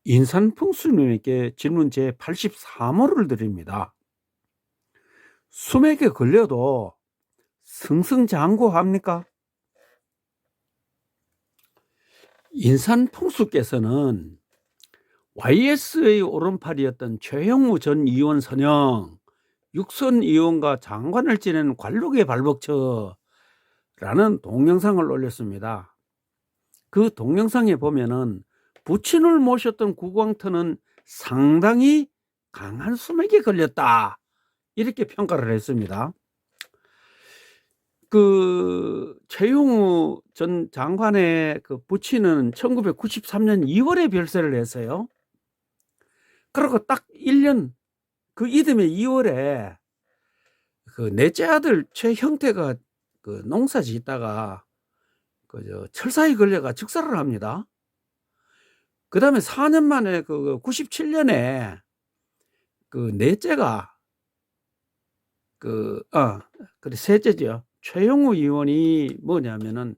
인산풍수님께 질문 제 83호를 드립니다. 수맥에 걸려도 승승장구합니까? 인산풍수께서는 YS의 오른팔이었던 최형무 전 의원 선영, 육선 의원과 장관을 지낸 관록의 발벅처라는 동영상을 올렸습니다. 그 동영상에 보면은 부친을 모셨던 구광터는 상당히 강한 수맥에 걸렸다, 이렇게 평가를 했습니다. 그 최용우 전 장관의 그 부친은 1993년 2월에 별세를 했어요. 그리고 딱 1년 그 이듬해 2월에 그 넷째 아들 최형태가 그 농사 짓다가 그 철사에 걸려가 즉사를 합니다. 그 다음에 4년 만에 그 97년에 그 넷째가 그래 셋째죠. 최용우 의원이 뭐냐면은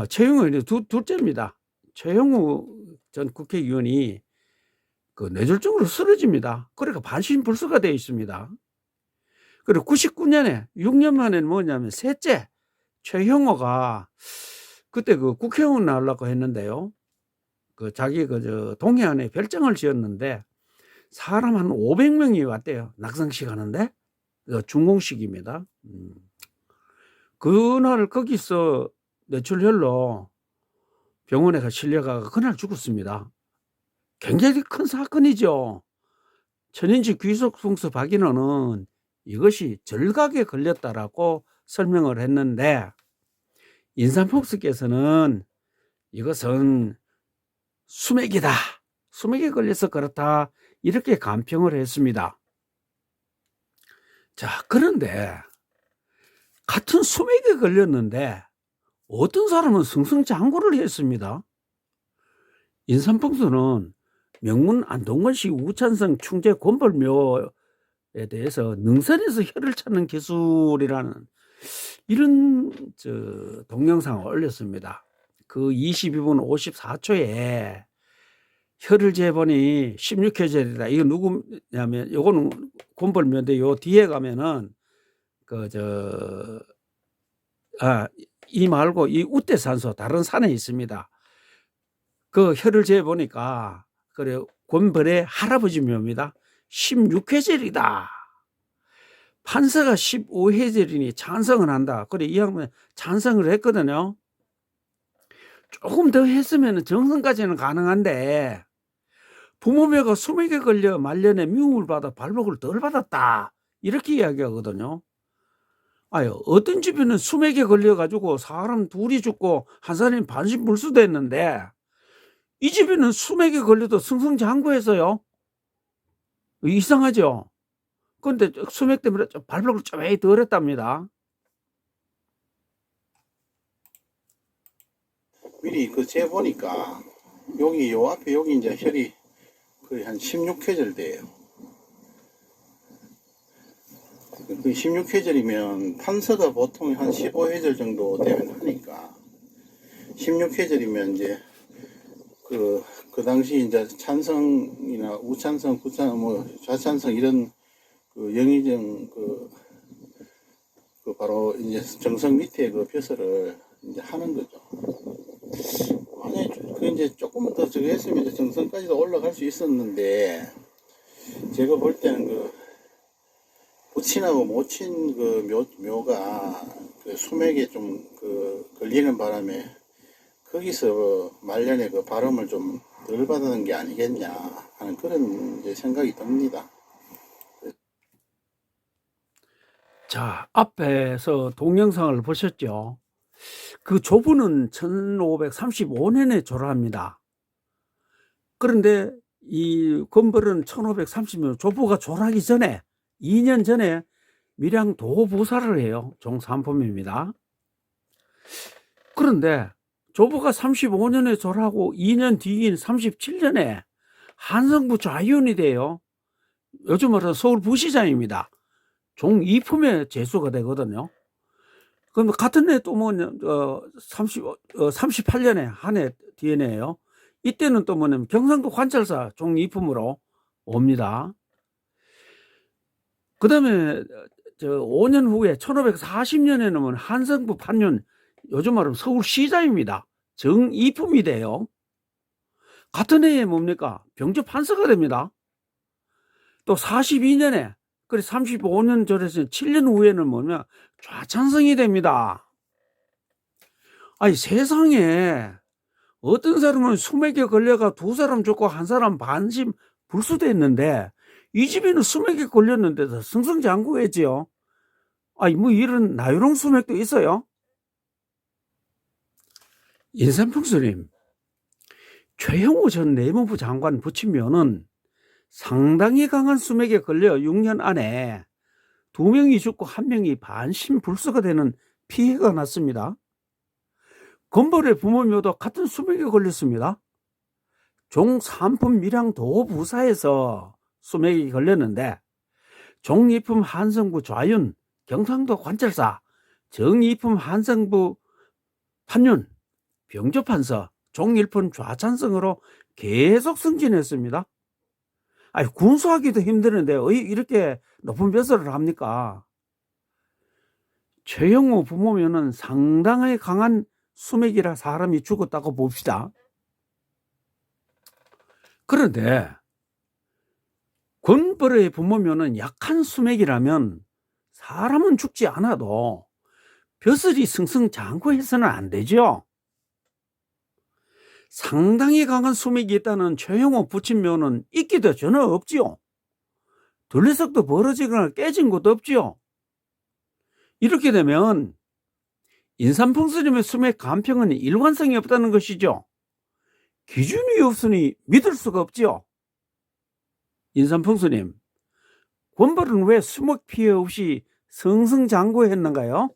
최용우 의원이 둘째입니다. 최용우 전 국회의원이 그 뇌졸중으로 쓰러집니다. 그러니까 반신불수가 되어 있습니다. 그리고 99년에 6년 만에는 뭐냐면 셋째 최형호가 그때 그 국회의원 나오려고 했는데요. 그 자기 그 동해안에 별장을 지었는데 사람 한 500명이 왔대요. 낙상식 하는데 중공식입니다. 그날 거기서 뇌출혈로 병원에 실려가 그날 죽었습니다. 굉장히 큰 사건이죠. 천인지 귀속풍수 박인호는 이것이 절각에 걸렸다라고 설명을 했는데 인산폭스께서는 이것은 수맥이다, 수맥에 걸려서 그렇다, 이렇게 간평을 했습니다. 자, 그런데 같은 수맥에 걸렸는데 어떤 사람은 승승장구를 했습니다. 인산풍수는 명문 안동건시 우찬성 충제 곤벌묘에 대해서 능선에서 혀를 찾는 기술이라는 이런 동영상을 올렸습니다. 그 22분 54초에 혀를 재보니 16회절이다. 이거 누구냐면 요거는 곤벌묘인데 요 뒤에 가면은 이 말고 이 우대산소 다른 산에 있습니다. 그 혀를 재보니까 그래 곤벌의 할아버지 묘입니다. 16회절이다. 판사가 15회절이니 찬성을 한다. 그래 이 양반이 찬성을 했거든요. 조금 더 했으면 정성까지는 가능한데 부모묘가 수맥에 걸려 말년에 미움을 받아 발목을 덜 받았다, 이렇게 이야기하거든요. 어떤 집에는 수맥에 걸려가지고 사람 둘이 죽고 한 사람이 반신불수됐는데 이 집에는 수맥에 걸려도 승승장구해서요. 이상하죠. 그런데 수맥 때문에 발목을 좀 덜 했답니다. 미리 그 재보니까 여기 요 앞에 여기 이제 혈이 거의 한 16회절 돼요. 그 16회절이면 판서가 보통 한 15회절 정도 되면 하니까 16회절이면 이제 그 당시 이제 찬성이나 우찬성, 부찬성, 뭐 좌찬성 이런 그 영의정 그 바로 이제 정성 밑에 그 벼슬을 이제 하는 거죠. 만약에 그 이제 조금만 더 저거 했으면 이제 정성까지도 올라갈 수 있었는데 제가 볼 때는 그 부친하고 모친 그 묘가 그 수맥에 좀 걸리는 바람에 거기서 말년에 그 발음을 좀 덜 받는 게 아니겠냐 하는 그런 이제 생각이 듭니다. 자, 앞에서 동영상을 보셨죠? 그 조부는 1535년에 졸업합니다. 그런데 이 건벌은 1530년 조부가 졸업하기 전에 2년 전에 밀양 도보사를 해요. 종삼품입니다. 그런데 조부가 35년에 졸업하고 2년 뒤인 37년에 한성부 좌의원이 돼요. 요즘 말하는 서울 부시장입니다. 종 2품에 재수가 되거든요. 그럼 같은 해 또 38년에 한 해 뒤에네요. 이때는 또 뭐냐면 경상도 관찰사 종이품으로 옵니다. 그 다음에 5년 후에 1540년에는 한성부 판윤, 요즘 말하면 서울시장입니다. 정이품이 돼요. 같은 해에 뭡니까? 병조 판서가 됩니다. 또 42년에, 그래 35년 전에서 7년 후에는 뭐냐? 좌찬성이 됩니다. 아니, 세상에 어떤 사람은 수맥에 걸려가 두 사람 죽고 한 사람 반심 불수됐는데, 이 집에는 수맥에 걸렸는데도 승승장구했지요. 아니, 뭐 이런 나유롱 수맥도 있어요. 인삼풍수님, 최형우 전 내무부 장관 부친묘는 상당히 강한 수맥에 걸려 6년 안에 2명이 죽고 1명이 반신불수가 되는 피해가 났습니다. 건벌의 부모묘도 같은 수맥에 걸렸습니다. 종삼품 밀양 도부사에서 수맥이 걸렸는데, 종이품 한성부 좌윤, 경상도 관찰사, 정이품 한성부 판윤, 병조판서, 종일품 좌찬성으로 계속 승진했습니다. 아니, 군수하기도 힘드는데 왜 이렇게 높은 벼슬을 합니까? 최영호 부모면은 상당히 강한 수맥이라 사람이 죽었다고 봅시다. 그런데 권벌의 부모면은 약한 수맥이라면 사람은 죽지 않아도 벼슬이 승승장구해서는 안 되죠. 상당히 강한 수맥이 있다는 최영호 부친묘는 있기도 전혀 없지요. 둘레석도 벌어지거나 깨진 것도 없지요. 이렇게 되면 인삼풍수님의 수맥 간평은 일관성이 없다는 것이죠. 기준이 없으니 믿을 수가 없지요. 인삼풍수님, 권벌은 왜 수맥 피해 없이 승승장구했는가요?